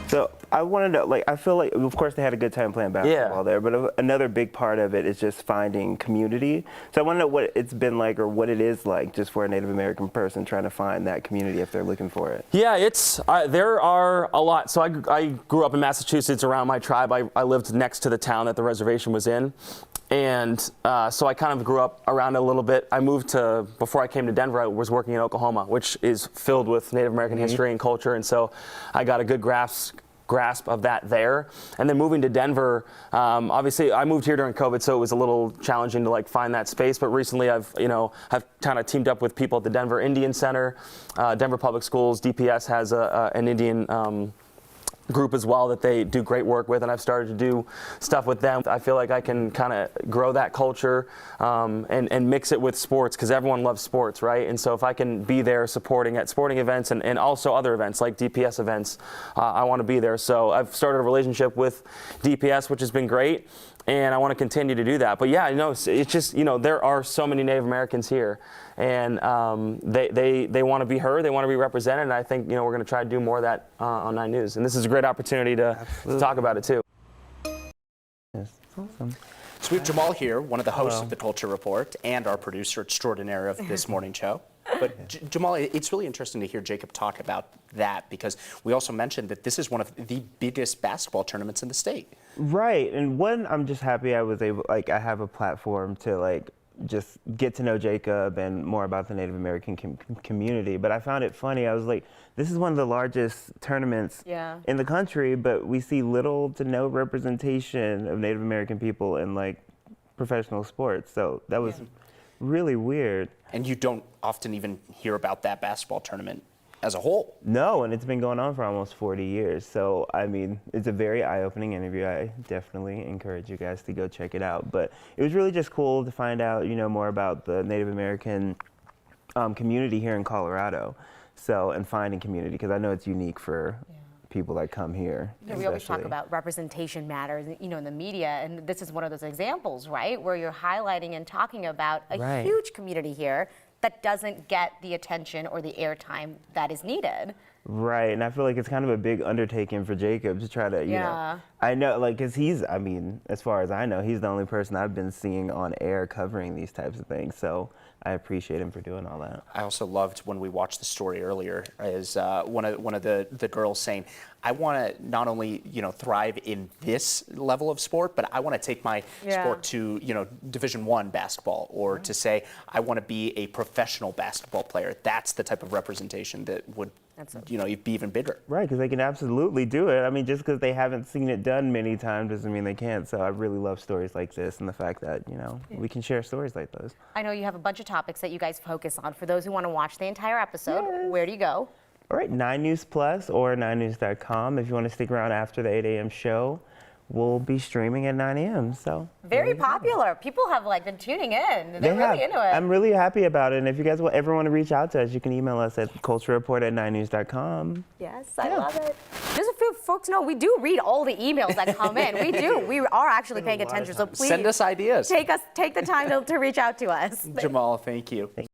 So I wanted to, like, I feel like, of course, they had a good time playing basketball there, but another big part of it is just finding community. So I want to know what it's been like, or what it is like, just for a Native American person trying to find that community if they're looking for it. Yeah, there are a lot. So I grew up in Massachusetts around my tribe. I lived next to the town that the reservation was in. And so I kind of grew up around it a little bit. I moved to, before I came to Denver, I was working in Oklahoma, which is filled with Native American history and culture. And so I got a good grasp of that there. And then moving to Denver, obviously I moved here during COVID, so it was a little challenging to like find that space. But recently I've kind of teamed up with people at the Denver Indian Center, Denver Public Schools. DPS has an Indian group as well that they do great work with, and I've started to do stuff with them. I feel like I can kind of grow that culture and mix it with sports, because everyone loves sports, right? And so if I can be there supporting at sporting events and also other events like DPS events, I want to be there. So I've started a relationship with DPS, which has been great, and I want to continue to do that. But yeah, it's just, there are so many Native Americans here, and they want to be heard, they want to be represented, and I think, we're going to try to do more of that on 9 News. And this is a great opportunity to talk about it too. Yes, awesome. So we have Jamol here, one of the hosts of the Culture Report and our producer extraordinaire of this morning show. But Jamol, it's really interesting to hear Jacob talk about that, because we also mentioned that this is one of the biggest basketball tournaments in the state. Right, and one, I'm just happy I was able, I have a platform to just get to know Jacob and more about the Native American community. But I found it funny. I was like, this is one of the largest tournaments in the country, but we see little to no representation of Native American people in professional sports. So that was really weird. And you don't often even hear about that basketball tournament as a whole. No, and it's been going on for almost 40 years. So, I mean, it's a very eye-opening interview. I definitely encourage you guys to go check it out. But it was really just cool to find out, more about the Native American community here in Colorado. So, and finding community, because I know it's unique for people that come here. Yeah, we always talk about representation matters, in the media, and this is one of those examples, right, where you're highlighting and talking about a huge community here that doesn't get the attention or the airtime that is needed. Right, and I feel like it's kind of a big undertaking for Jacob to try to, I know, because he's, as far as I know, he's the only person I've been seeing on air covering these types of things, so I appreciate him for doing all that. I also loved when we watched the story earlier, is one of the girls saying, I want to not only thrive in this level of sport, but I want to take my sport to Division I basketball, or to say I want to be a professional basketball player. That's the type of representation that would be even bigger. Right, because they can absolutely do it. I mean, just because they haven't seen it done many times doesn't mean they can't. So I really love stories like this, and the fact that we can share stories like those. I know you have a bunch of topics that you guys focus on. For those who want to watch the entire episode, where do you go? All right, 9 News Plus or 9news.com. If you want to stick around after the 8 a.m. show, we'll be streaming at 9 a.m. So very popular. People have been tuning in. They're really into it. I'm really happy about it. And if you guys ever want to reach out to us, you can email us at culturereport@9news.com. Yes, I love it. Just a few folks know we do read all the emails that come in. We do. We are actually paying attention. So please send us ideas. Take the time to reach out to us. Jamol, thank you.